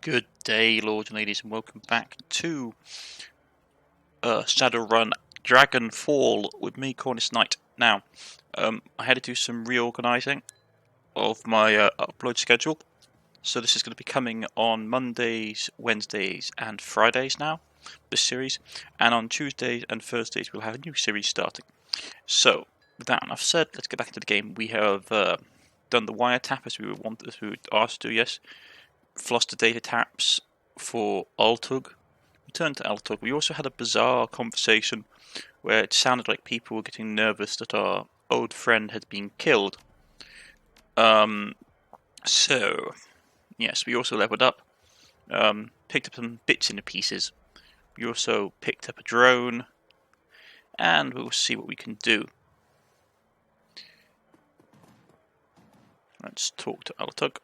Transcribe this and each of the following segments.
Good day, lords and ladies, and welcome back to Shadowrun Dragonfall with me, Cornish-knight. Now, I had to do some reorganising of my upload schedule, so this is going to be coming on Mondays, Wednesdays, and Fridays now, this series, and on Tuesdays and Thursdays we'll have a new series starting. So, with that enough said, let's get back into the game. We have done the wiretap as we were asked to, yes. Flossed the data taps for Altug. Returned to Altug. We also had a bizarre conversation where it sounded like people were getting nervous that our old friend had been killed. So, yes, we also leveled up. Picked up some bits and pieces. We also picked up a drone. And we'll see what we can do. Let's talk to Altug.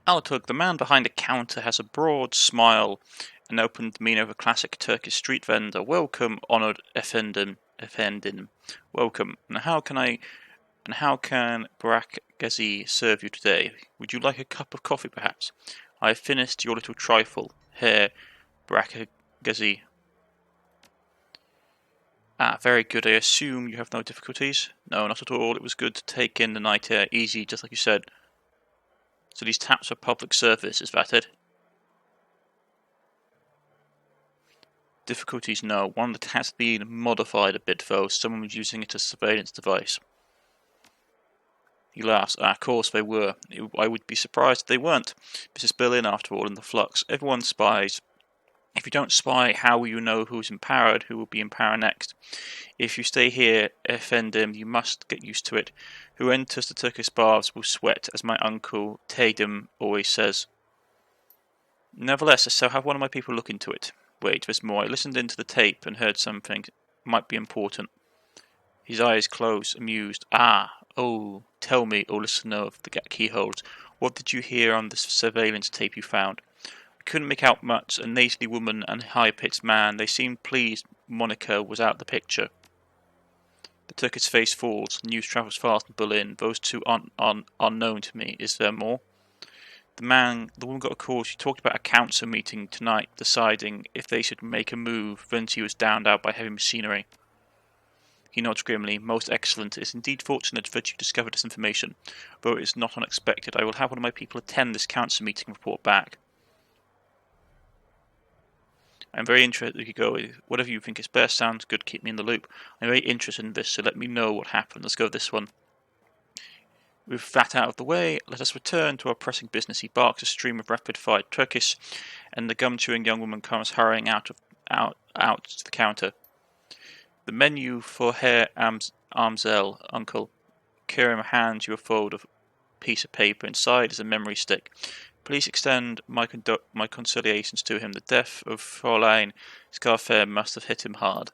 Altug, the man behind the counter, has a broad smile and open demeanour of a classic Turkish street vendor. Welcome, honoured Efendim. Welcome. And how can Barak Gezi serve you today? Would you like a cup of coffee, perhaps? I have finished your little trifle, Herr Barak Gezi. Ah, very good. I assume you have no difficulties? No, not at all. It was good to take in the night air. Easy, just like you said. So these taps are public service, is that it? Difficulties, no. One of the taps has been modified a bit though. Someone was using it as a surveillance device. He laughs. Ah, of course they were. I would be surprised if they weren't. This is Berlin after all, in the flux. Everyone spies. If you don't spy, how will you know who's in power and who will be in power next? If you stay here, Efendim, you must get used to it. Who enters the Turkish baths will sweat, as my uncle Tadim always says. Nevertheless, I shall have one of my people look into it. Wait, there's more. I listened into the tape and heard something. Might be important. His eyes close, amused. Oh, tell me, O listener of the keyholes, what did you hear on the surveillance tape you found? Couldn't make out much. A nasally woman and a high-pitched man. They seemed pleased Monica was out the picture. The Turkish face falls. News travels fast in Berlin. Those two aren't unknown to me. Is there more? The woman got a call. She talked about a council meeting tonight, deciding if they should make a move. Then she was downed out by heavy machinery. He nods grimly. Most excellent. It is indeed fortunate that you discovered this information, though it is not unexpected. I will have one of my people attend this council meeting and report back. I'm very interested. You go. Whatever you think is best. Sounds good. Keep me in the loop. I'm very interested in this, so let me know what happened. Let's go with this one. With that out of the way, let us return to our pressing business. He barks a stream of rapid-fired Turkish, and the gum-chewing young woman comes hurrying out to the counter. The menu for Herr Amsel, Uncle. Kirim hands you a fold of piece of paper. Inside is a memory stick. Please extend my conciliations to him. The death of Fräulein Scarfair must have hit him hard.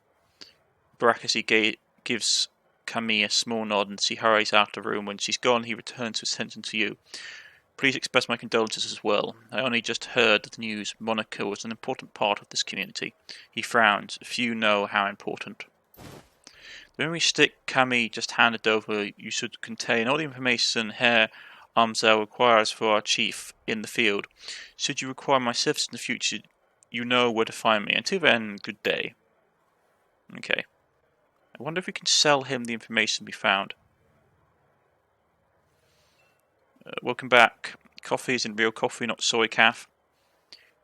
Barakasi gives Camille a small nod and she hurries out of the room. When she's gone, he returns his attention to you. Please express my condolences as well. I only just heard the news. Monica was an important part of this community. He frowns. Few know how important. The memory stick Camille just handed over you should contain all the information Herr Amsel requires for our chief in the field. Should you require my service in the future, you know where to find me. Until then, good day. Okay. I wonder if we can sell him the information we found. Welcome back. Coffee is in real coffee, not soy calf.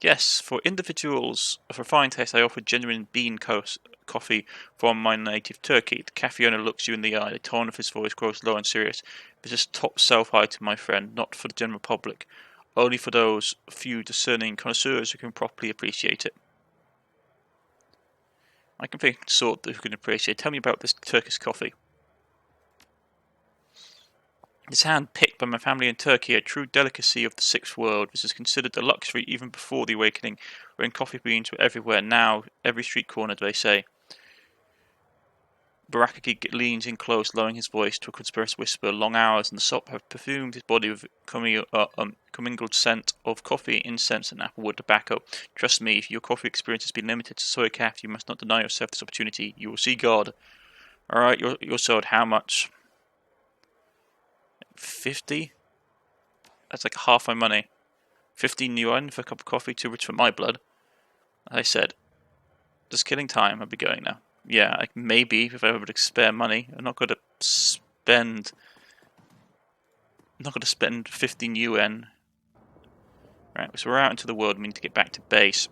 Yes, for individuals of refined taste, I offer genuine bean coffee from my native Turkey. The cafe owner looks you in the eye. The tone of his voice grows low and serious. This is top self-item, my friend, not for the general public. Only for those few discerning connoisseurs who can properly appreciate it. I can think of sort who can appreciate it. Tell me about this Turkish coffee. It's hand-picked by my family in Turkey, a true delicacy of the sixth world. This is considered a luxury even before the awakening, when coffee beans were everywhere. Now, every street corner, they say. Barakaki leans in close, lowering his voice to a conspiracy whisper. Long hours in the shop have perfumed his body with commingled scent of coffee, incense, and applewood tobacco. Trust me, if your coffee experience has been limited to soy calf, you must not deny yourself this opportunity. You will see God. Alright, you're sold. How much? 50? That's like half my money. 15 yuan for a cup of coffee, too rich for my blood. As I said, just killing time. I'll be going now. Yeah, maybe if I would spare money. I'm not going to spend 15 yuan. Right, so we're out into the world. We need to get back to base.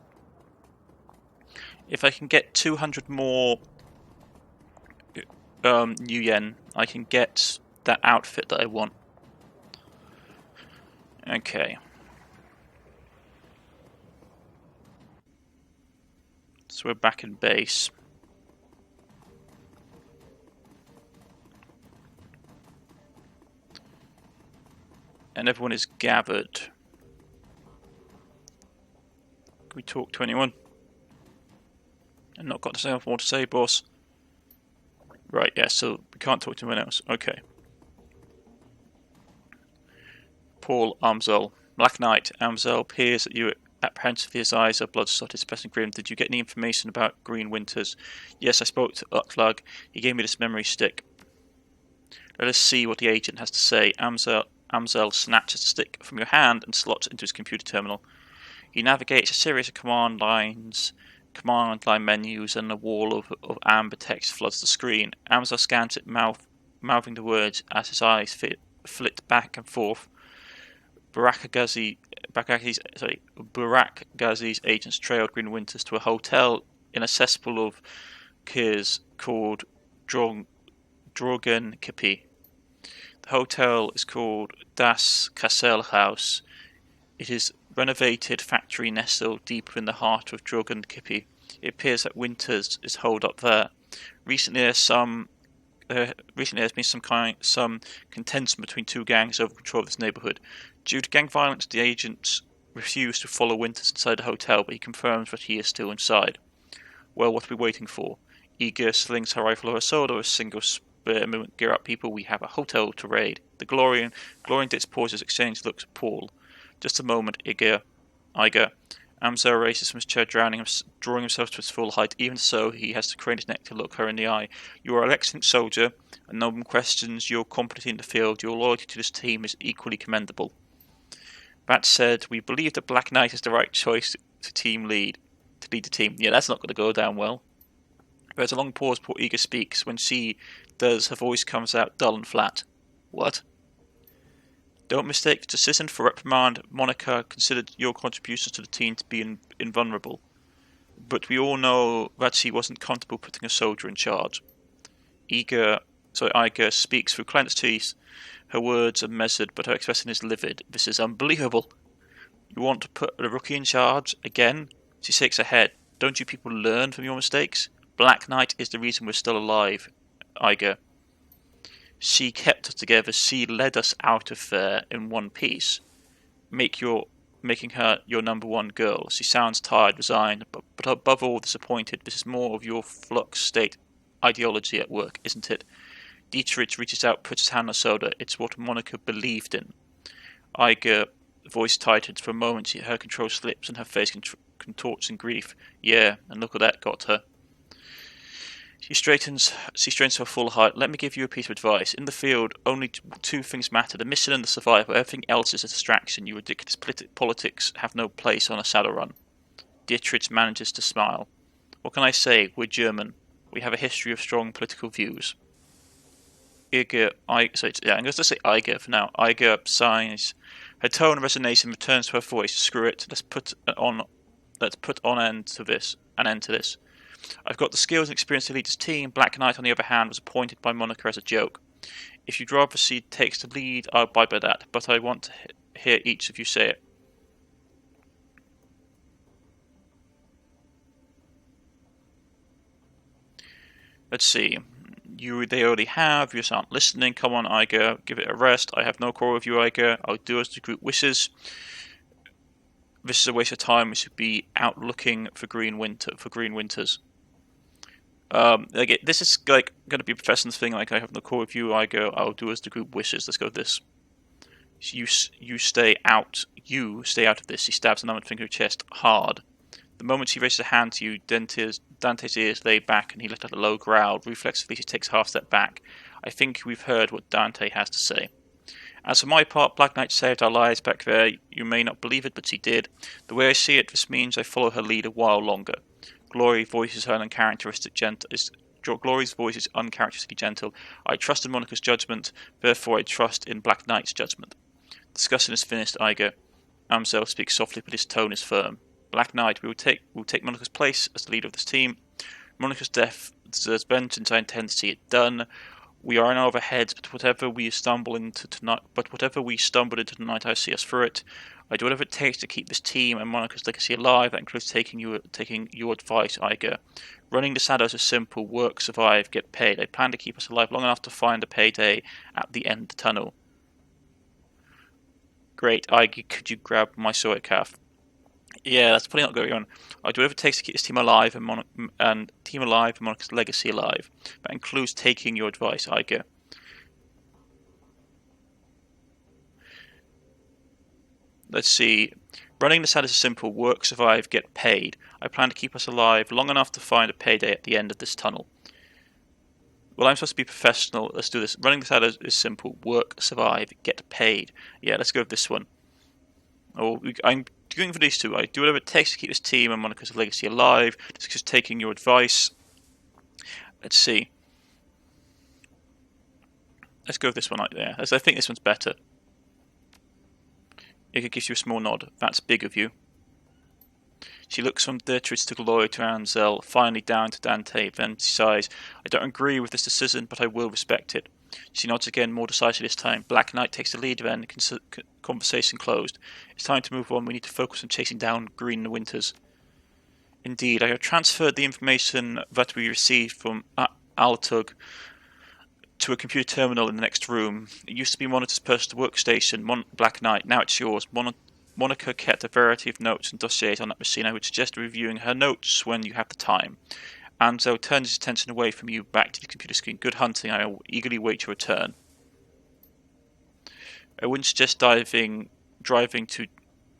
If I can get 200 more new yen, I can get that outfit that I want. Okay. So we're back in base. And everyone is gathered. Can we talk to anyone? I've not got enough more to say, boss. Right, yeah, so we can't talk to anyone else. Okay. Paul Amzel. Black Knight. Amzel peers at you apprehensively, his eyes are bloodshot, his expression grim. Did you get any information about Green Winters? Yes, I spoke to Utlag. He gave me this memory stick. Let us see what the agent has to say. Amzel snatches the stick from your hand and slots it into his computer terminal. He navigates a series of command line menus, and a wall of amber text floods the screen. Amzel scans it, mouthing the words as his eyes flit back and forth. Barak Ghazi's agents trailed Green Winters to a hotel in a cesspool of Kirs called Drogenkipi. The hotel is called Das Kasselhaus. It is renovated factory nestled deeper in the heart of Drogenkipi. It appears that Winters is holed up there. Recently there's been some contention between two gangs over control of this neighborhood. Due to gang violence, the agents refuse to follow Winters inside the hotel, but he confirms that he is still inside. Well, what are we waiting for? Eager slings her rifle or her sword, or a single spare movement. Gear up, people, we have a hotel to raid. The Glorian Dits pauses, exchange looks at Paul. Just a moment, Iger. Amzer races from his chair, drawing himself to his full height. Even so, he has to crane his neck to look her in the eye. You are an excellent soldier, and no one questions your competency in the field. Your loyalty to this team is equally commendable. That said, we believe that Black Knight is the right choice to lead the team. Yeah, that's not going to go down well. There's a long pause before Eager speaks. When she does, her voice comes out dull and flat. What? Don't mistake the decision for reprimand. Monica considered your contributions to the team to be invulnerable. But we all know that she wasn't comfortable putting a soldier in charge. Iger speaks through clenched teeth. Her words are measured, but her expression is livid. This is unbelievable. You want to put a rookie in charge? Again? She shakes her head. Don't you people learn from your mistakes? Black Knight is the reason we're still alive, Iger. She kept us together. She led us out of there in one piece. Making her your number one girl. She sounds tired, resigned, but above all disappointed. This is more of your flux state ideology at work, isn't it? Dietrich reaches out, puts his hand on the soda. It's what Monica believed in. Iger, voice tightens. For a moment, her control slips and her face contorts in grief. Yeah, and look what that got her. She straightens her full height. Let me give you a piece of advice. In the field, only two things matter: the mission and the survival. Everything else is a distraction. Your ridiculous politics have no place on a Shadowrun. Dietrich manages to smile. What can I say? We're German. We have a history of strong political views. I'm going to say Iger for now. Iger sighs. Her tone of resignation returns to her voice. Screw it. Let's put an end to this. I've got the skills and experience to lead this team. Black Knight, on the other hand, was appointed by Monica as a joke. If you'd rather she takes the lead, I'll abide by that, but I want to hear each of you say it. Let's see. They already have. You just aren't listening. Come on, Iger. Give it a rest. I have no quarrel with you, Iger. I'll do as the group wishes. This is a waste of time. We should be out looking for Green Winters. This is going to be Professor's thing. I have no call with you. I'll do as the group wishes. Let's go with this. You stay out. You stay out of this. He stabs a numbed finger in her chest hard. The moment she raises a hand to you, Dante's ears lay back, and he let out a low growl. Reflexively, she takes a half step back. I think we've heard what Dante has to say. As for my part, Black Knight saved our lives back there. You may not believe it, but he did. The way I see it, this means I follow her lead a while longer. Glory's voice is uncharacteristically gentle. I trust in Monica's judgment, therefore I trust in Black Knight's judgment. Discussion is finished, Iger. Amzel speaks softly, but his tone is firm. Black Knight, we will take Monica's place as the leader of this team. Monica's death deserves vengeance. I intend to see it done. We are in over heads, but whatever we stumble into tonight, I see us through it. I do whatever it takes to keep this team and Monica's legacy alive. That includes taking your advice, Iger. Running the shadows is simple: work, survive, get paid. I plan to keep us alive long enough to find a payday at the end of the tunnel. Great, Iger, could you grab my sword calf? Yeah, that's probably not going on. I do whatever it takes to keep this team alive and Monica's legacy alive. That includes taking your advice, Iger. Let's see. Running the shadows is simple: work, survive, get paid. I plan to keep us alive long enough to find a payday at the end of this tunnel. Well, I'm supposed to be professional. Let's do this. Running the shadows is simple: work, survive, get paid. Yeah, let's go with this one. I'm going for these two. I do whatever it takes to keep this team and Monica's legacy alive. Just taking your advice. Let's see. Let's go with this one right there, as I think this one's better. It gives you a small nod. That's big of you. She looks from Beatrice to Glory to Amzel, finally down to Dante, then she sighs. I don't agree with this decision, but I will respect it. She nods again, more decisively this time. Black Knight takes the lead then, conversation closed. It's time to move on. We need to focus on chasing down Green Winters. Indeed, I have transferred the information that we received from Altug to a computer terminal in the next room. It used to be Monica's personal workstation, Black Knight. Now it's yours. Monica kept a variety of notes and dossiers on that machine. I would suggest reviewing her notes when you have the time. Amzel turns his attention away from you back to the computer screen. Good hunting. I will eagerly wait your return. I wouldn't suggest driving to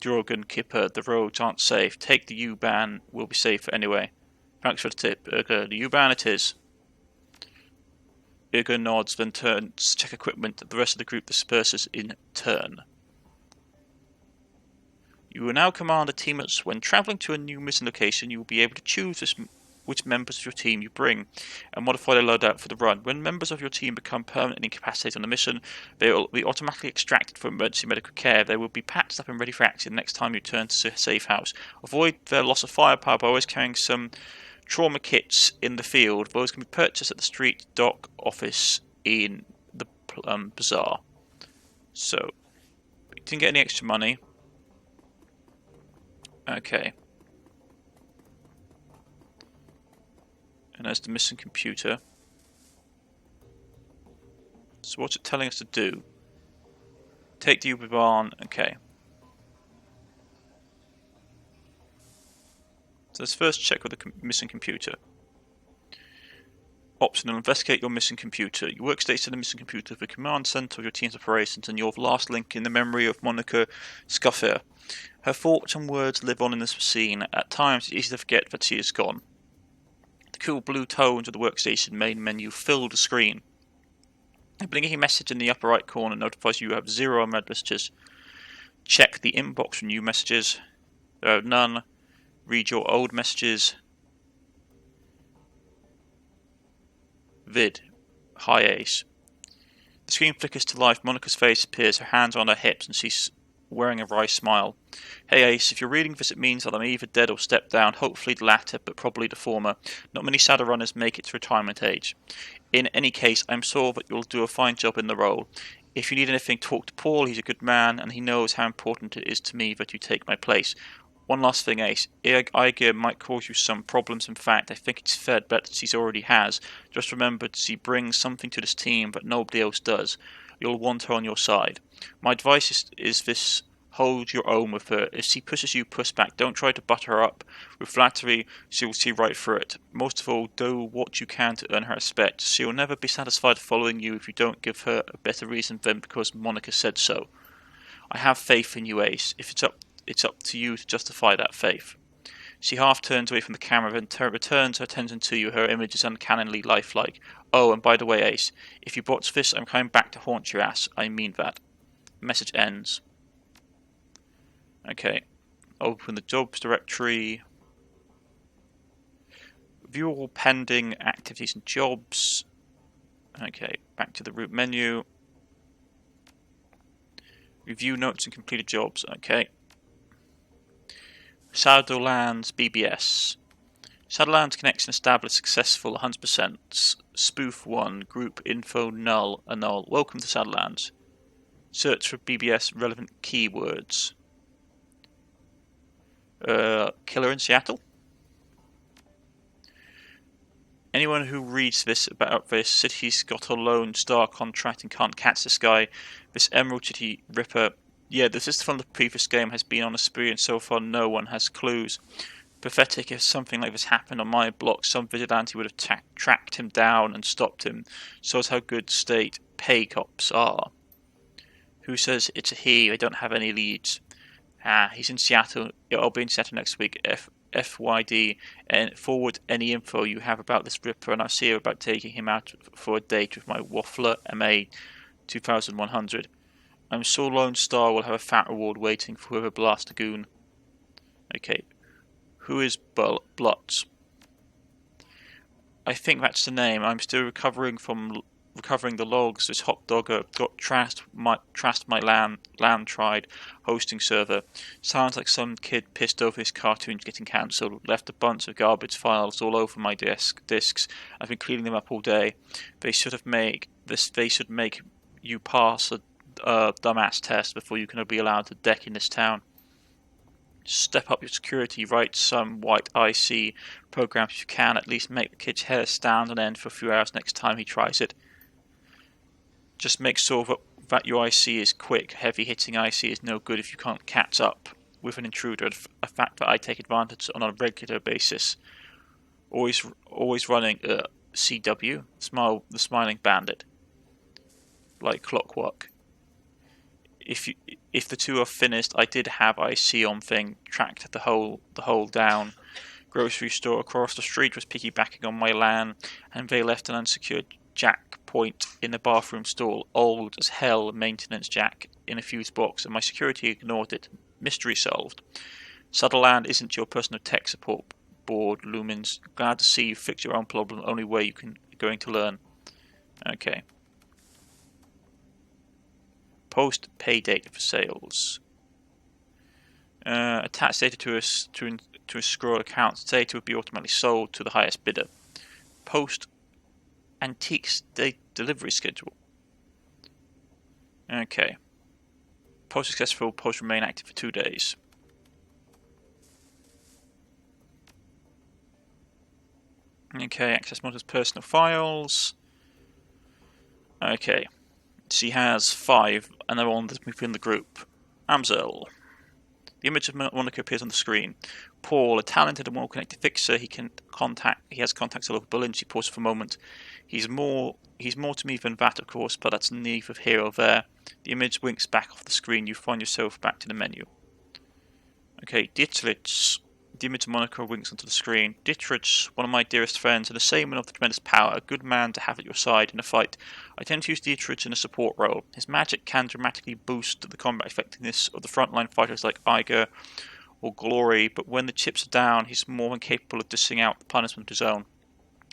Drogan Kipper. The roads aren't safe. Take the U-Bahn. We'll be safe anyway. Thanks for the tip. The U-Bahn it is. Irga nods, then turns to check equipment. The rest of the group disperses in turn. You will now command a team. When travelling to a new mission location, you will be able to choose which members of your team you bring and modify their loadout for the run. When members of your team become permanently incapacitated on the mission, they will be automatically extracted for emergency medical care. They will be patched up and ready for action next time you return to a safe house. Avoid their loss of firepower by always carrying some trauma kits in the field. Those can be purchased at the street dock office in the bazaar. So, you didn't get any extra money. Okay. And there's the missing computer. So what's it telling us to do? Take the U-Bahn. Okay. So let's first check with the missing computer. Optional: investigate your missing computer. Your workstation of the missing computer is the command center of your team's operations and your last link in the memory of Monica Scuffer. Her thoughts and words live on in this scene. At times, it's easy to forget that she is gone. The cool blue tones of the workstation main menu fill the screen. A blinking message in the upper right corner notifies you have 0 unread messages. Check the inbox for new messages. There are none. Read your old messages. Vid. Hi Ace. The screen flickers to life. Monica's face appears. Her hands are on her hips and she's wearing a wry smile. Hey Ace, if you're reading this, it means that I'm either dead or stepped down. Hopefully the latter, but probably the former. Not many Shadowrunners make it to retirement age. In any case, I'm sure that you'll do a fine job in the role. If you need anything, talk to Paul. He's a good man, and he knows how important it is to me that you take my place. One last thing, Ace. Iger might cause you some problems. In fact, I think it's fair bet that she already has. Just remember, she brings something to this team that nobody else does. You'll want her on your side. My advice is this: hold your own with her. If she pushes you, push back. Don't try to butter her up with flattery. She will see right through it. Most of all, do what you can to earn her respect. She will never be satisfied following you if you don't give her a better reason than because Monica said so. I have faith in you, Ace. If it's up to you to justify that faith. She half turns away from the camera, then returns her attention to you. Her image is uncannily lifelike. Oh, and by the way, Ace, if you botch this, I'm coming back to haunt your ass. I mean that. message ends. Okay, open the jobs directory. View all pending activities and jobs. Okay, back to the root menu. Review notes and completed jobs. Okay. Shadowlands BBS. Shadowlands connection established successful 100%. Spoof 1. Group info null. Null. Welcome to Shadowlands. Search for BBS relevant keywords. Killer in Seattle. Anyone who reads this about this city's got a Lone Star contract and can't catch this guy. This Emerald City Ripper. Yeah, this is from the previous game, has been on a spree and so far no one has clues. Pathetic. If something like this happened on my block, some vigilante would have tracked him down and stopped him. Shows how good state pay cops are. Who says it's a he? They don't have any leads. He's in Seattle. I'll be in Seattle next week. FYD, and forward any info you have about this Ripper, and I'll see you about taking him out for a date with my Waffler MA 2100. I'm sure Lone Star will have a fat reward waiting for whoever blasts the goon. Okay, who is Blutz? I think that's the name. I'm still recovering the logs. This hot dogger got trashed my LAN tried hosting server. Sounds like some kid pissed over his cartoons getting cancelled. Left a bunch of garbage files all over my discs. I've been cleaning them up all day. They should make you pass a dumbass test before you can be allowed to deck in this town. Step up your security, write some white IC programs if you can. At least make the kid's hair stand on end for a few hours next time he tries it. Just make sure that your IC is quick. Heavy hitting IC is no good if you can't catch up with an intruder, a fact that I take advantage on a regular basis. Always running CW, the Smiling Bandit, like clockwork. If the two are finished, I did have IC on thing, tracked the whole down. Grocery store across the street was piggybacking on my LAN, and they left an unsecured jack point in the bathroom stall. Old as hell maintenance jack in a fuse box, and my security ignored it. Mystery solved. Sutherland isn't your personal tech support board, Lumens. Glad to see you fix your own problem. Only way you're going to learn. Okay. Post pay data for sales. Attach data to a scroll account. Data would be automatically sold to the highest bidder. Post antiques delivery schedule. Okay. Post successful. Post remain active for 2 days. Okay. Access models personal files. Okay. She has 5, and they're on within the group. Amzel. The image of Monica appears on the screen. Paul, a talented and well-connected fixer. He has contacts all over Berlin. She pauses for a moment. He's more to me than that, of course, but that's neither here or there. The image winks back off the screen. You find yourself back to the menu. Okay, Dietrich. The image of Monica winks onto the screen. Dietrich, one of my dearest friends, and a shaman of the tremendous power, a good man to have at your side in a fight. I tend to use Dietrich in a support role. His magic can dramatically boost the combat effectiveness of the frontline fighters like Iger or Glory, but when the chips are down, he's more than capable of dishing out the punishment of his own.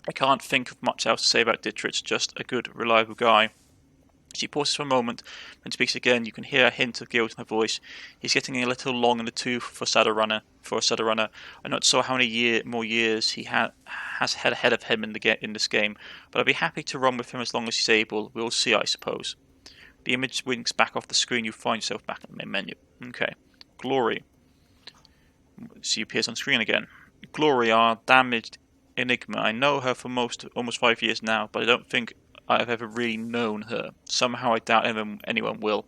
I can't think of much else to say about Dietrich, just a good, reliable guy. She pauses for a moment, then speaks again. You can hear a hint of guilt in her voice. He's getting a little long in the tooth for a Shadowrunner. I'm not sure how many more years he has had ahead of him in this game, but I'd be happy to run with him as long as he's able. We'll see, I suppose. The image winks back off the screen. You find yourself back in the main menu. Okay. Glory. She appears on screen again. Glory, our damaged enigma. I know her for almost 5 years now, but I don't think I've ever really known her. Somehow I doubt anyone will.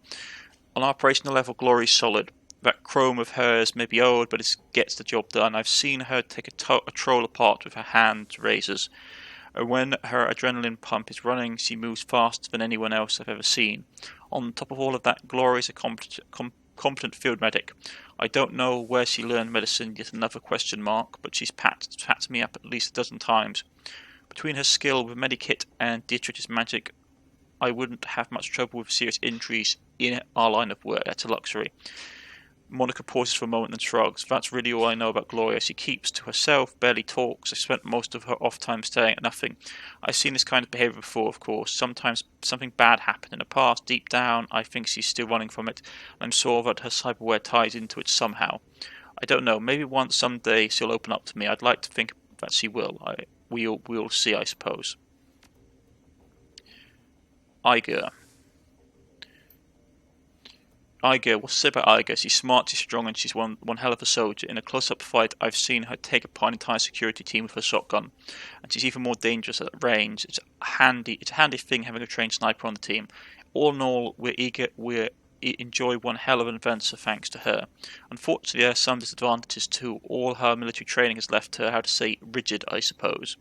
On operational level, Glory's solid. That chrome of hers may be old, but it gets the job done. I've seen her take a troll apart with her hand razors. And when her adrenaline pump is running, she moves faster than anyone else I've ever seen. On top of all of that, Glory's a competent field medic. I don't know where she learned medicine, yet another question mark, but she's packed me up at least a dozen times. Between her skill with Medikit and Dietrich's magic, I wouldn't have much trouble with serious injuries in our line of work. That's a luxury. Monica pauses for a moment and shrugs. That's really all I know about Gloria. She keeps to herself, barely talks. I spent most of her off time staring at nothing. I've seen this kind of behaviour before, of course. Sometimes something bad happened in the past. Deep down, I think she's still running from it. I'm sure that her cyberware ties into it somehow. I don't know. Maybe once, someday, she'll open up to me. I'd like to think that she will. We'll see, I suppose. Iger. What's said about Iger? She's smart, she's strong, and she's one hell of a soldier. In a close-up fight, I've seen her take apart an entire security team with her shotgun, and she's even more dangerous at range. It's a handy thing having a trained sniper on the team. All in all, we enjoy one hell of an adventure thanks to her. Unfortunately, there are some disadvantages too. All her military training has left her, how to say, rigid, I suppose.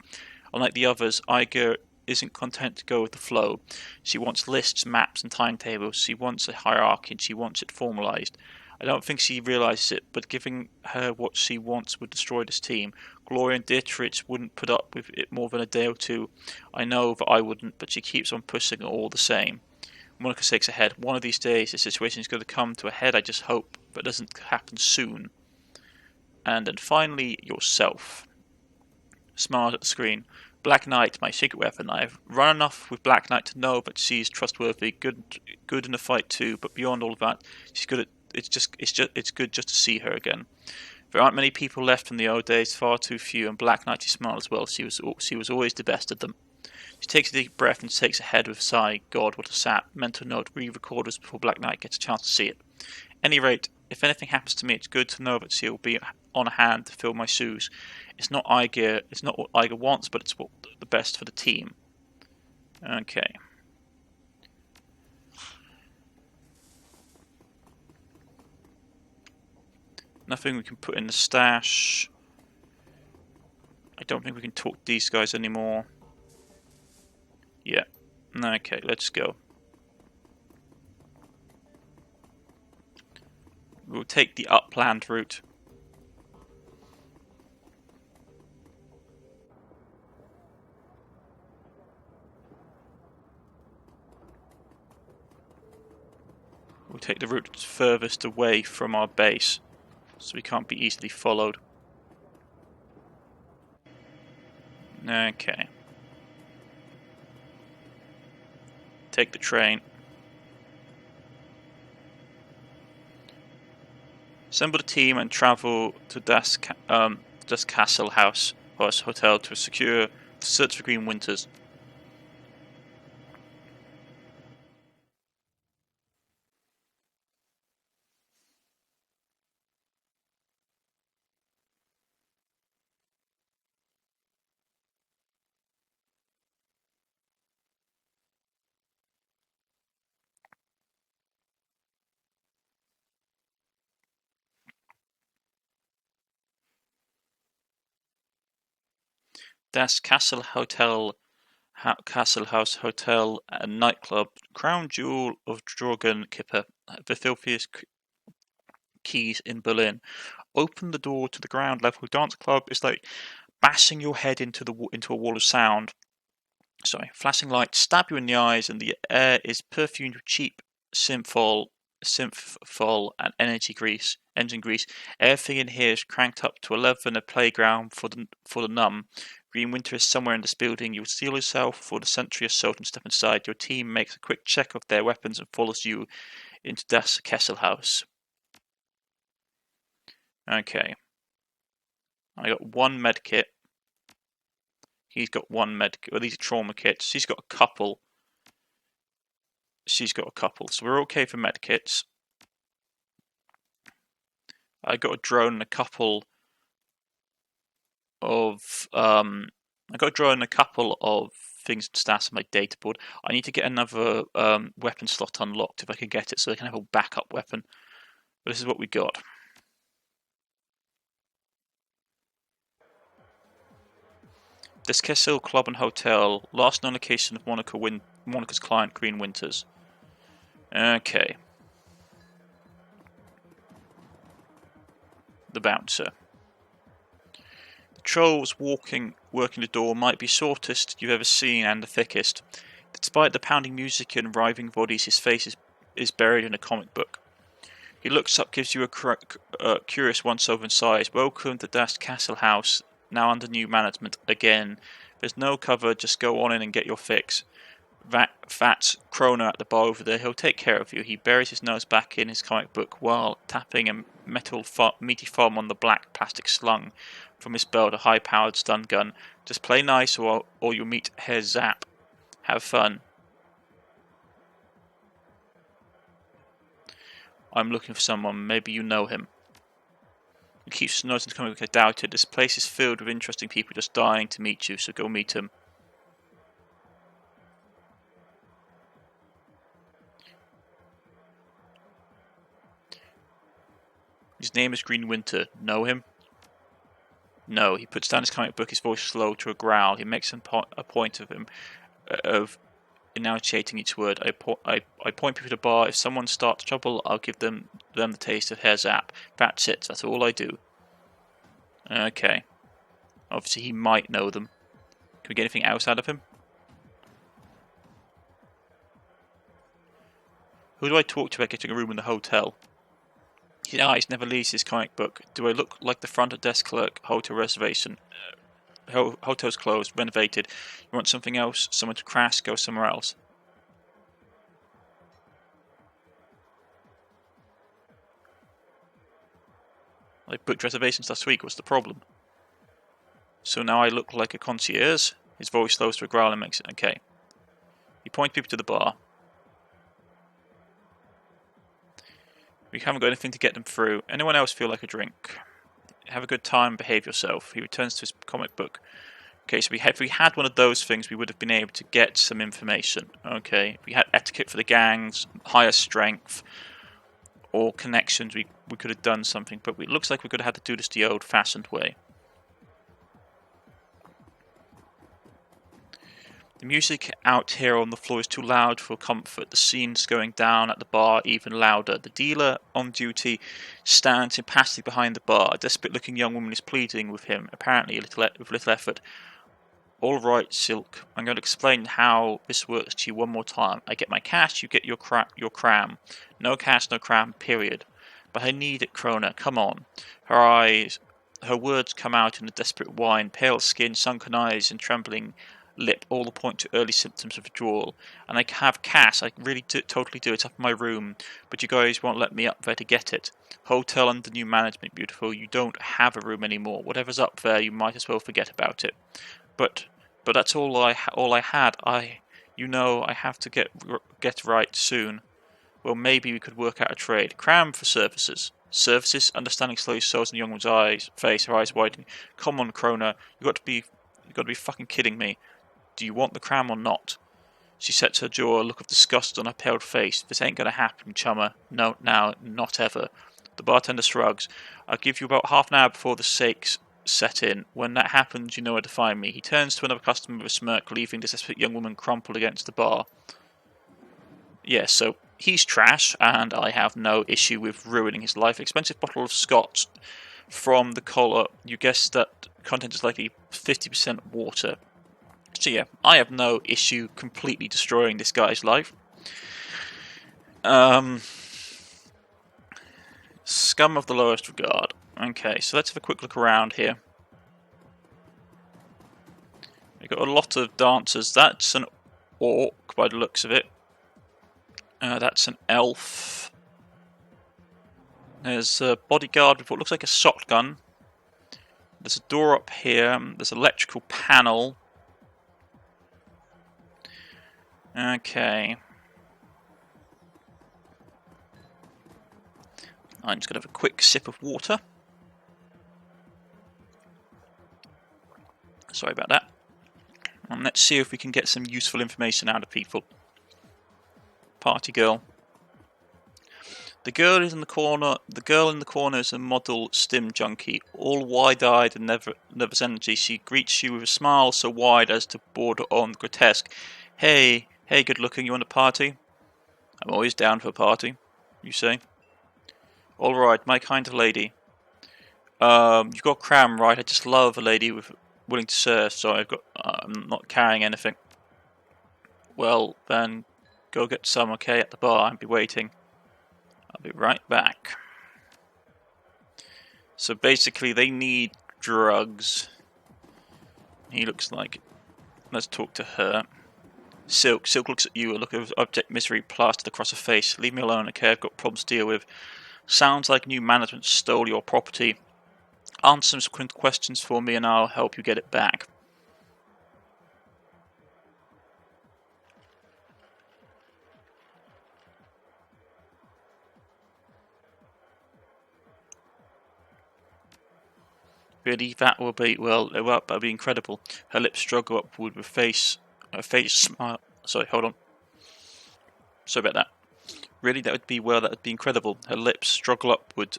Unlike the others, Iger isn't content to go with the flow. She wants lists, maps, and timetables. She wants a hierarchy, and she wants it formalized. I don't think she realizes it, but giving her what she wants would destroy this team. Gloria and Dietrich wouldn't put up with it more than a day or two. I know that I wouldn't, but she keeps on pushing it all the same. Monica shakes her head. One of these days, the situation is going to come to a head. I just hope that doesn't happen soon. And then finally, yourself. Smiles at the screen. Black Knight, my secret weapon. I've run enough with Black Knight to know that she's trustworthy, good in the fight too. But beyond all of that, she's good at. It's good just to see her again. There aren't many people left from the old days, far too few. And Black Knight, she smiled as well. She was always the best of them. She takes a deep breath and shakes her head with a sigh. God, what a sap. Mental note: re-record this before Black Knight gets a chance to see it. Any rate, if anything happens to me, it's good to know that she'll be on hand to fill my shoes. It's not what Iger wants, but it's what the best for the team. Okay. Nothing we can put in the stash. I don't think we can talk to these guys anymore. Yeah. Okay, let's go. We'll take the upland route. We'll take the route furthest away from our base, so we can't be easily followed. Okay. Take the train. Assemble the team and travel to Das Castle House Hotel to search for Green Winters. Das Castle House Hotel and nightclub, crown jewel of Dragon Kipper, the filthiest keys in Berlin. Open the door to the ground level dance club is like bashing your head into a wall of sound. Flashing lights stab you in the eyes, and the air is perfumed with cheap synthol and engine grease. Everything in here is cranked up to 11, a playground for the numb. Green Winter is somewhere in this building. You steel yourself for the sentry assault and step inside. Your team makes a quick check of their weapons and follows you into Das Kesselhaus. Okay. I got one med kit. He's got one med kit. Well, these are trauma kits. She's got a couple. So we're okay for med kits. I got a drone and a couple of things to stash on my data board. I need to get another weapon slot unlocked if I can get it, so I can have a backup weapon. But this is what we got. This Kessel Club and Hotel, last known location of Monica's client, Green Winters. Okay. The bouncer. The trolls working the door might be shortest you've ever seen and the thickest. Despite the pounding music and writhing bodies, his face is buried in a comic book. He looks up, gives you a curious once-over and sighs. Welcome to Das Castle House, now under new management again. There's no cover, just go on in and get your fix. Fat Kroner at the bar over there, he'll take care of you. He buries his nose back in his comic book while tapping a meaty thumb on the black plastic slung from his belt, a high-powered stun gun. Just play nice or you'll meet Herr Zapp. Have fun. I'm looking for someone, maybe you know him. He keeps noting the comic book, I doubt it. This place is filled with interesting people just dying to meet you, so go meet him. His name is Green Winter. Know him? No. He puts down his comic book, his voice slow to a growl. He makes a point of enunciating each word. I point people to the bar. If someone starts trouble, I'll give them the taste of Herr Zapp. That's it. That's all I do. Okay. Obviously, he might know them. Can we get anything else out of him? Who do I talk to about getting a room in the hotel? His eyes never leaves his comic book. Do I look like the front desk clerk? Hotel reservation. Hotel's closed, renovated. You want something else? Someone to crash? Go somewhere else. I booked reservations last week. What's the problem? So now I look like a concierge? His voice slows to a growl and makes it okay. You point people to the bar. We haven't got anything to get them through. Anyone else feel like a drink? Have a good time, behave yourself. He returns to his comic book. Okay, so if we had one of those things, we would have been able to get some information. Okay, if we had etiquette for the gangs, higher strength, or connections, we could have done something. But it looks like we're going to have to do this the old-fashioned way. The music out here on the floor is too loud for comfort. The scene's going down at the bar even louder. The dealer on duty stands impassively behind the bar. A desperate-looking young woman is pleading with him, apparently with little effort. All right, Silk. I'm going to explain how this works to you one more time. I get my cash, you get your cram. No cash, no cram, period. But I need it, Kroner. Come on. Her words come out in a desperate whine. Pale skin, sunken eyes, and trembling lip all point to early symptoms of withdrawal. And I have cash, I really totally do. It's up in my room, but you guys won't let me up there to get it. Hotel under new management, beautiful. You don't have a room anymore. Whatever's up there, you might as well forget about it. But that's all I had. I have to get right soon. Well, maybe we could work out a trade. Cram for services. Services? Understanding slowly shows in the young woman's face, her eyes widening. Come on, Kroner. You got to be fucking kidding me. Do you want the cram or not? She sets her jaw, a look of disgust on her pale face. This ain't gonna happen, chummer. No, now, not ever. The bartender shrugs. I'll give you about half an hour before the shakes set in. When that happens, you know where to find me. He turns to another customer with a smirk, leaving the desperate young woman crumpled against the bar. Yes, so he's trash, and I have no issue with ruining his life. Expensive bottle of scotch from the collar. You guessed that content is likely 50% water. So yeah, I have no issue completely destroying this guy's life. Scum of the lowest regard. Okay, so let's have a quick look around here. We've got a lot of dancers. That's an orc by the looks of it. That's an elf. There's a bodyguard with what looks like a shotgun. There's a door up here. There's an electrical panel. Okay. I'm just going to have a quick sip of water. Sorry about that. And let's see if we can get some useful information out of people. Party girl. The girl in the corner is a model stim junkie, all wide-eyed and nervous energy. She greets you with a smile so wide as to border on grotesque. Hey, good looking, you want a party? I'm always down for a party, you say. Alright, my kind of lady. You've got cram, right? I just love a lady willing to serve, so I'm not carrying anything. Well, then go get some, okay, at the bar. I'll be waiting. I'll be right back. So basically, they need drugs. He looks like... Let's talk to her. Silk. Silk looks at you, a look of abject misery plastered across her face. Leave me alone, okay? I've got problems to deal with. Sounds like new management stole your property. Answer some questions for me and I'll help you get it back. Really, that will be, well, that'll be incredible. Her lips struggle upward with her face smile. Sorry, hold on. Sorry about that. Really, that would be incredible. Her lips struggle upward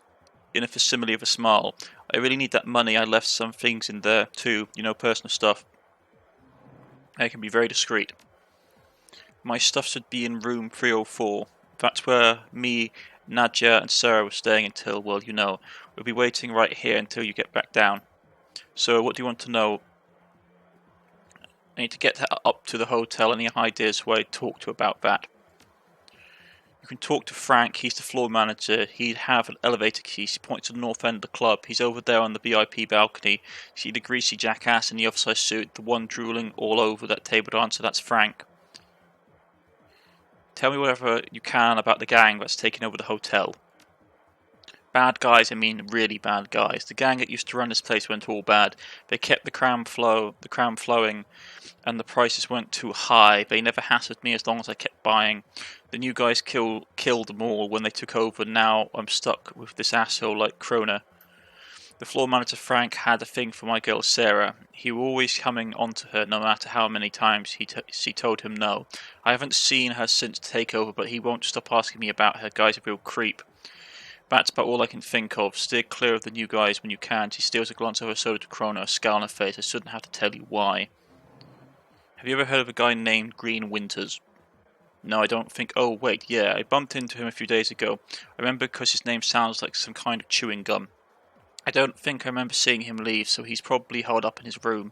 in a facsimile of a smile. I really need that money. I left some things in there too, personal stuff. I can be very discreet. My stuff should be in room 304. That's where me, Nadja, and Sarah were staying until, well, we'll be waiting right here until you get back down. So, what do you want to know? I need to get up to the hotel. Any ideas who I talk to about that? You can talk to Frank. He's the floor manager. He'd have an elevator key. He points to the north end of the club. He's over there on the VIP balcony. See the greasy jackass in the oversized suit, the one drooling all over that table to answer? That's Frank. Tell me whatever you can about the gang that's taken over the hotel. Bad guys, I mean really bad guys. The gang that used to run this place went all bad. They kept the crown flowing, and the prices weren't too high. They never hassled me as long as I kept buying. The new guys killed them all when they took over. Now I'm stuck with this asshole like Krona. The floor manager Frank had a thing for my girl Sarah. He was always coming onto her, no matter how many times she told him no. I haven't seen her since takeover, but he won't stop asking me about her. Guy's a real creep. That's about all I can think of. Steer clear of the new guys when you can. She steals a glance over her soda to Krona, a scowl on her face. I shouldn't have to tell you why. Have you ever heard of a guy named Green Winters? No, I don't think... Oh, wait, yeah, I bumped into him a few days ago. I remember because his name sounds like some kind of chewing gum. I don't think I remember seeing him leave, so he's probably held up in his room.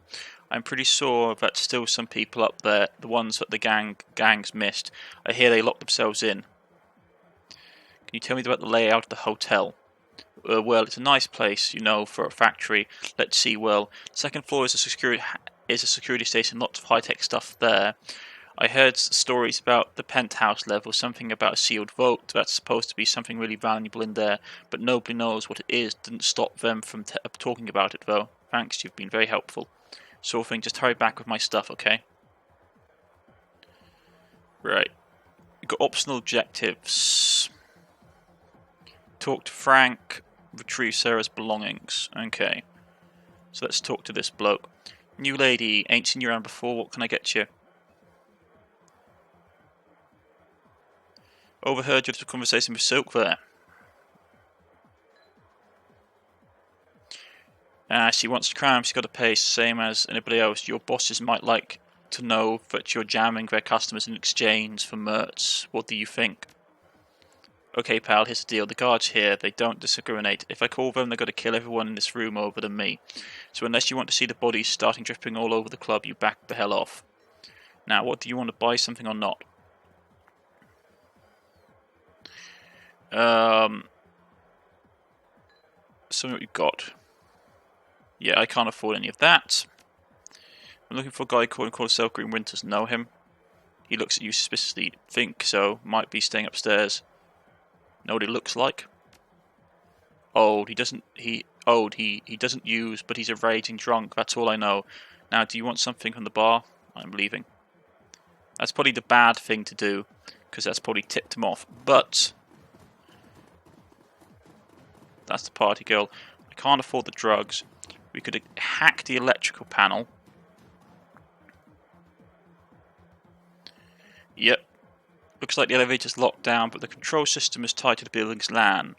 I'm pretty sure that still some people up there, the ones that the gangs missed. I hear they locked themselves in. Can you tell me about the layout of the hotel? Well, it's a nice place, for a factory. Let's see, well, the second floor is a security station, lots of high-tech stuff there. I heard stories about the penthouse level, something about a sealed vault. That's supposed to be something really valuable in there, but nobody knows what it is. Didn't stop them from talking about it, though. Thanks, you've been very helpful. Sort of thing, just hurry back with my stuff, okay? Right. We've got optional objectives. Talk to Frank, retrieve Sarah's belongings. Okay. So let's talk to this bloke. New lady, ain't seen you around before, what can I get you? Overheard your conversation with Silk there. She wants to crime, she's got to pay, same as anybody else. Your bosses might like to know that you're jamming their customers in exchange for merch. What do you think? Okay, pal, here's the deal. The guards here, they don't discriminate. If I call them, they're going to kill everyone in this room over than me. So unless you want to see the bodies starting dripping all over the club, you back the hell off. Now, what do you want to buy something or not? Something we've got. Yeah, I can't afford any of that. I'm looking for a guy called himself Green Winters. Know him? He looks at you suspiciously. Think so. Might be staying upstairs. Know what he looks like? Old. He doesn't use, but he's a raging drunk. That's all I know. Now, do you want something from the bar? I'm leaving. That's probably the bad thing to do, because that's probably tipped him off. But that's the party girl. I can't afford the drugs. We could hack the electrical panel. Yep. Looks like the elevator's locked down, but the control system is tied to the building's LAN.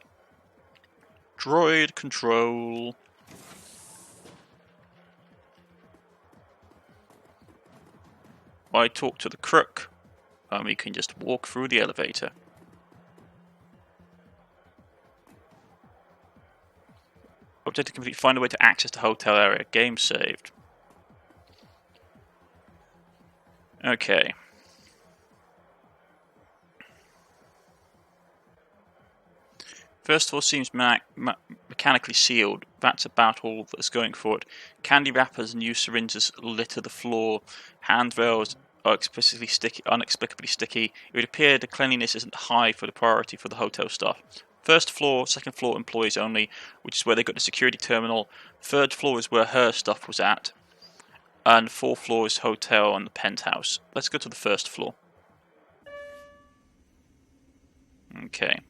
Droid control. I talk to the crook, and we can just walk through the elevator. Objective complete. Find a way to access the hotel area. Game saved. Okay. First floor seems mechanically sealed. That's about all that's going for it. Candy wrappers and used syringes litter the floor. Handrails are inexplicably sticky. It would appear the cleanliness isn't high for the priority for the hotel staff. First floor, second floor employees only, which is where they got the security terminal. Third floor is where her stuff was at. And fourth floor is hotel and the penthouse. Let's go to the first floor. Okay.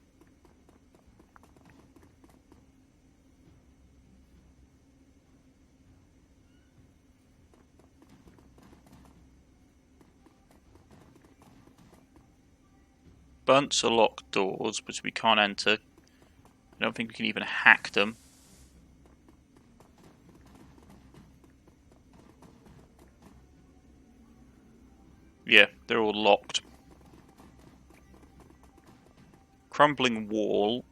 Bunts are locked doors, which we can't enter. I don't think we can even hack them. Yeah, they're all locked. Crumbling wall.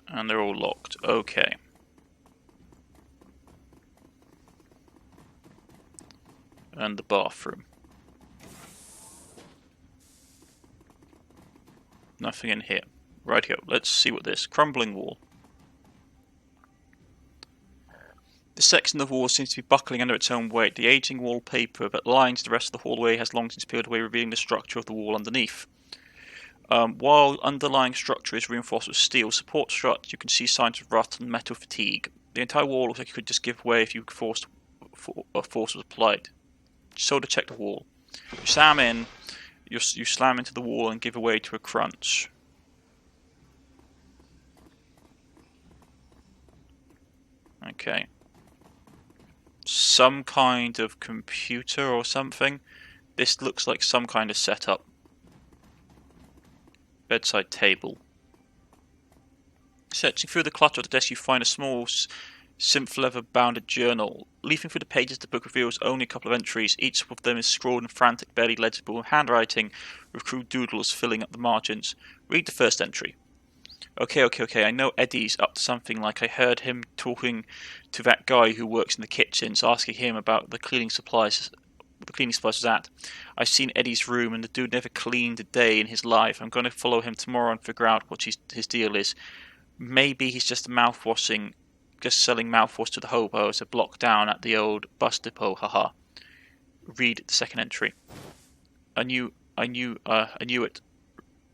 And they're all locked. Okay. And the bathroom. Nothing in here. Right here. Let's see what this. Crumbling wall. The section of the wall seems to be buckling under its own weight. The aging wallpaper that lines the rest of the hallway has long since peeled away, revealing the structure of the wall underneath. While underlying structure is reinforced with steel support struts, you can see signs of rust and metal fatigue. The entire wall looks like it could just give way if force was applied. Solder check the wall. You slam in. You slam into the wall and give way to a crunch. Okay. Some kind of computer or something. This looks like some kind of setup. Bedside table. Searching through the clutter of the desk, you find a small synth leather bounded journal. Leafing through the pages, the book reveals only a couple of entries. Each of them is scrawled in frantic, barely legible handwriting, with crude doodles filling up the margins. Read the first entry. Okay. I know Eddie's up to something. Like I heard him talking to that guy who works in the kitchens, asking him about the cleaning supplies. The cleaning supplies was at. I've seen Eddie's room, and the dude never cleaned a day in his life. I'm going to follow him tomorrow and figure out what his deal is. Maybe he's just selling mouthwash to the hobos, a block down at the old bus depot. Haha. Read the second entry. I knew it.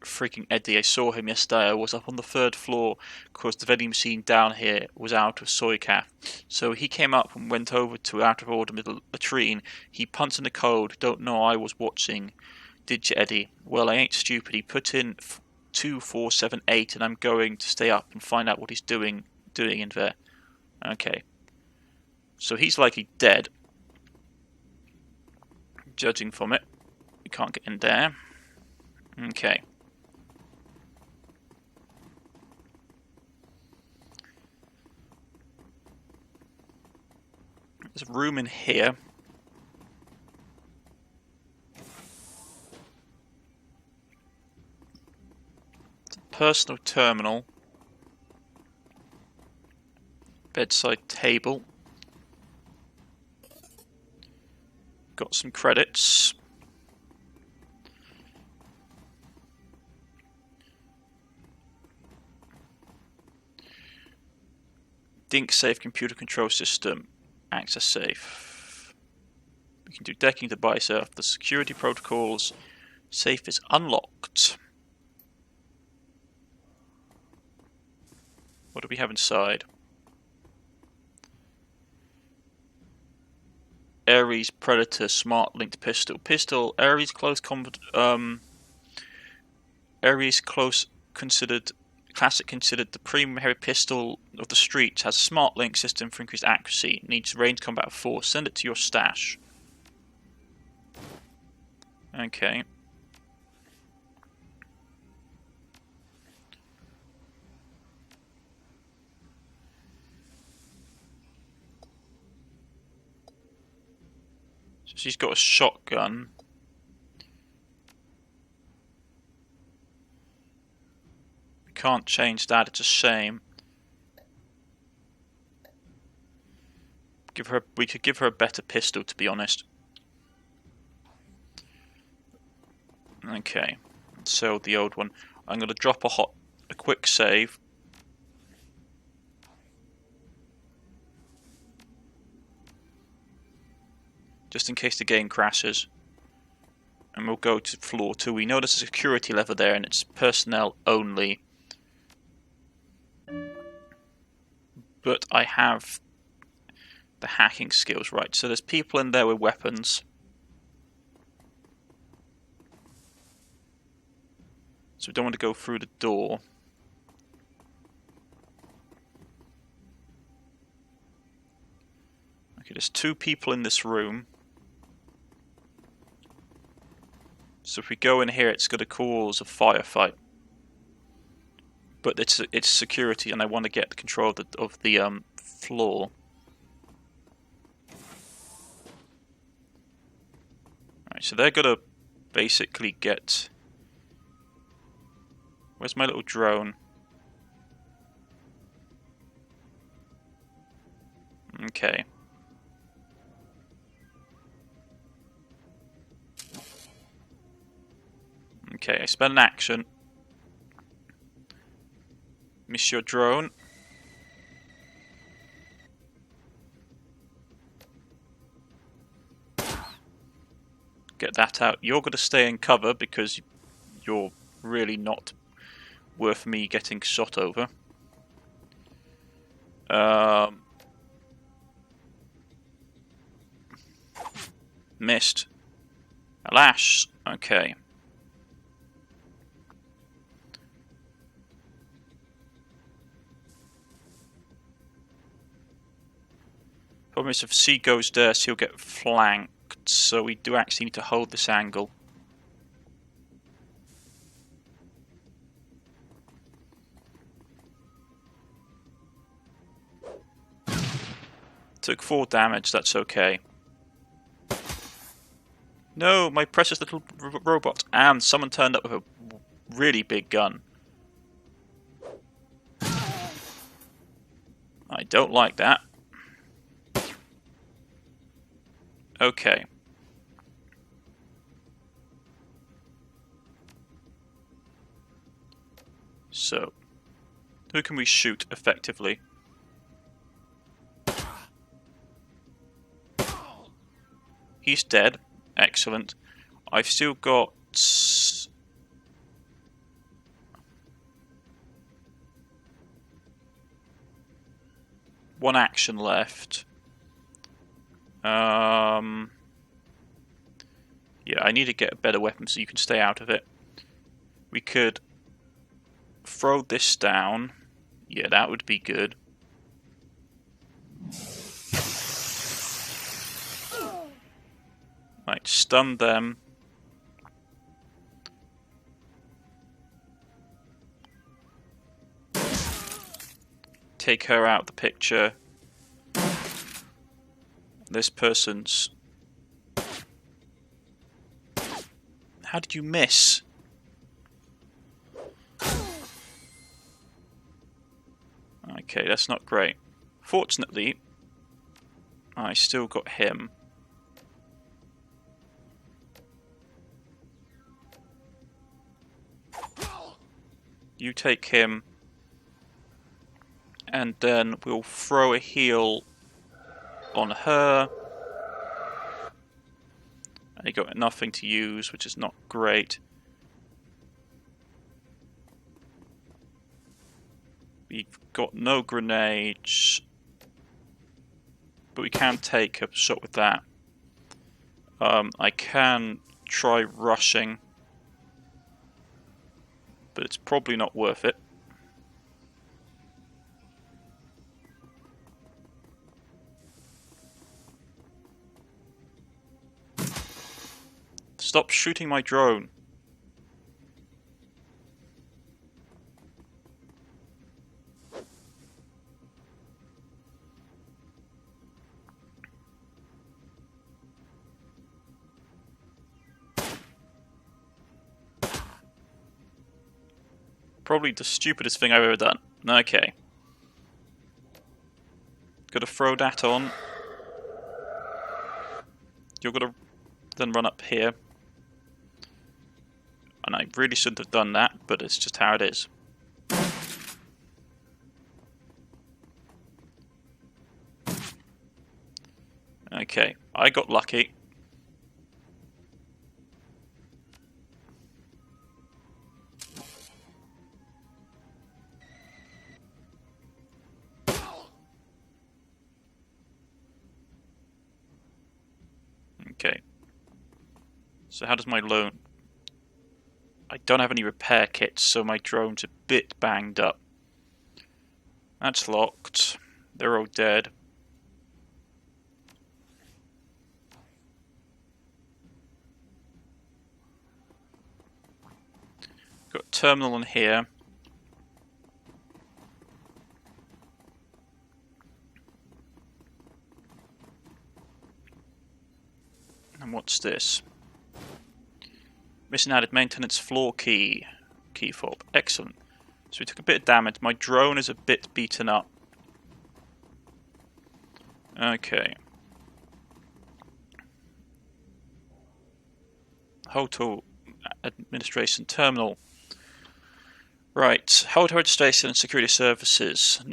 Freaking Eddie, I saw him yesterday. I was up on the third floor because the vending machine down here was out of soy calf. So he came up and went over to out of order middle latrine. He punched in the code. Don't know I was watching. Did you, Eddie? Well, I ain't stupid. He put in 2478 and I'm going to stay up and find out what he's doing in there. Okay. So he's likely dead. Judging from it. We can't get in there. Okay. There's a room in here. It's a personal terminal. Bedside table. Got some credits. Dink safe computer control system. Access safe. We can do decking to bypass the security protocols. Safe is unlocked. What do we have inside? Ares Predator smart linked pistol. Ares close considered the premium heavy pistol of the streets, has a smart link system for increased accuracy. Needs range combat of 4. Send it to your stash. Okay. So she's got a shotgun. Can't change that, it's a shame. We could give her a better pistol, to be honest. Okay, so the old one. I'm going to drop a quick save. Just in case the game crashes. And we'll go to floor 2. We know there's a security lever there and it's personnel only. But I have the hacking skills, right? So there's people in there with weapons. So we don't want to go through the door. Okay, there's 2 people in this room. So if we go in here, it's going to cause a firefight. But it's security, and I want to get control of the floor. Alright, so they're going to basically get... Where's my little drone? Okay. Okay, I spent an action. Miss your drone. Get that out. You're going to stay in cover because you're really not worth me getting shot over. Missed. Alas. Okay. Problem is if C goes there, he'll get flanked. So we do actually need to hold this angle. Took 4 damage, that's okay. No, my precious little robot. And someone turned up with a really big gun. I don't like that. Okay. So, who can we shoot effectively? He's dead. Excellent. I've still got... one action left. Yeah, I need to get a better weapon so you can stay out of it. We could throw this down. Yeah, that would be good. Right, stun them. Take her out of the picture. This person's... How did you miss? Okay, that's not great. Fortunately, I still got him. You take him. And then we'll throw a heal on her. I got nothing to use, which is not great. We've got no grenades, but we can take a shot with that. I can try rushing, but it's probably not worth it. Stop shooting my drone. Probably the stupidest thing I've ever done. Okay. Gotta throw that on. You're gonna then run up here. And I really shouldn't have done that, but it's just how it is. Okay, I got lucky. Okay. So how does my loan... I don't have any repair kits, so my drone's a bit banged up. That's locked. They're all dead. Got a terminal on here. And what's this? Missing added maintenance floor key. Key fob. Excellent. So we took a bit of damage. My drone is a bit beaten up. Okay. Hotel administration terminal. Right. Hotel registration and security services.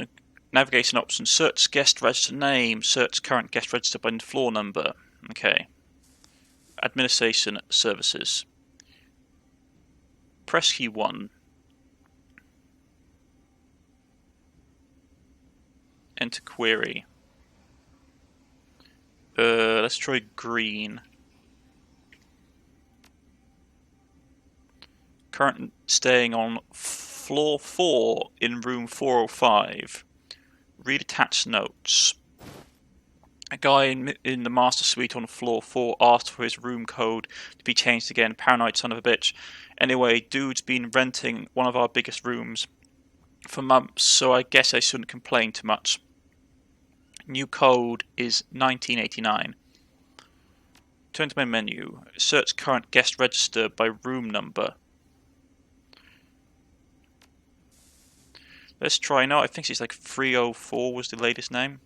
Navigation options. Search guest register name. Search current guest register by floor number. Okay. Administration services. Press key 1. Enter query. Let's try green. Current staying on floor 4 in room 405. Read attached notes. A guy in the master suite on floor 4 asked for his room code to be changed again. Paranoid son of a bitch. Anyway, dude's been renting one of our biggest rooms for months, so I guess I shouldn't complain too much. New code is 1989. Turn to my menu. Search current guest register by room number. Let's try now. I think she's like 304 was the latest name.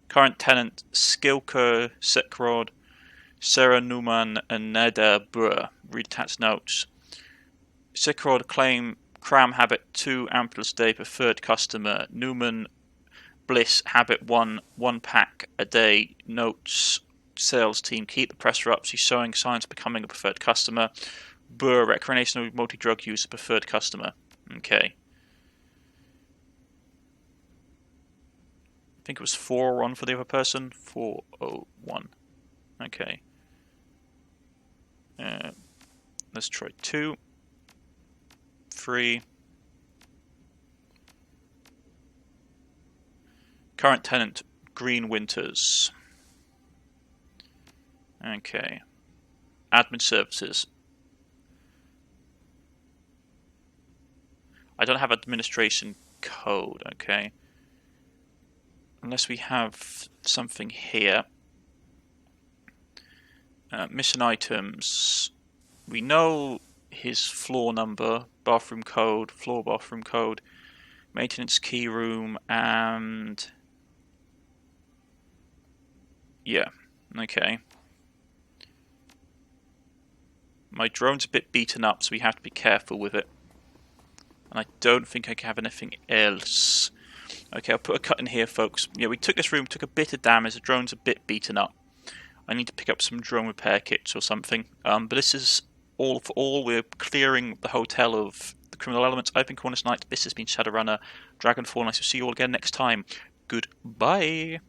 Current tenant Skilker Sekrod, Sarah Newman, and Neda Burr. Read attached notes. Sekrod claim cram habit 2 ampules a day preferred customer. Newman Bliss habit 1 pack a day. Notes sales team keep the pressure up. She's showing signs of becoming a preferred customer. Burr recreational multi-drug user preferred customer. Okay. I think it was 401 for the other person. 401. Okay. Let's try 2. 3. Current tenant, Green Winters. Okay. Admin services. I don't have administration code, okay. Unless we have something here. Mission items. We know his floor number, bathroom code, floor bathroom code, maintenance key room, and... yeah, okay. My drone's a bit beaten up, so we have to be careful with it. And I don't think I can have anything else. Okay, I'll put a cut in here, folks. Yeah, we took this room, took a bit of damage. The drone's a bit beaten up. I need to pick up some drone repair kits or something. But this is all for all. We're clearing the hotel of the criminal elements. I've been Cornish-knight. This has been Shadowrunner Dragonfall, and I shall see you all again next time. Goodbye.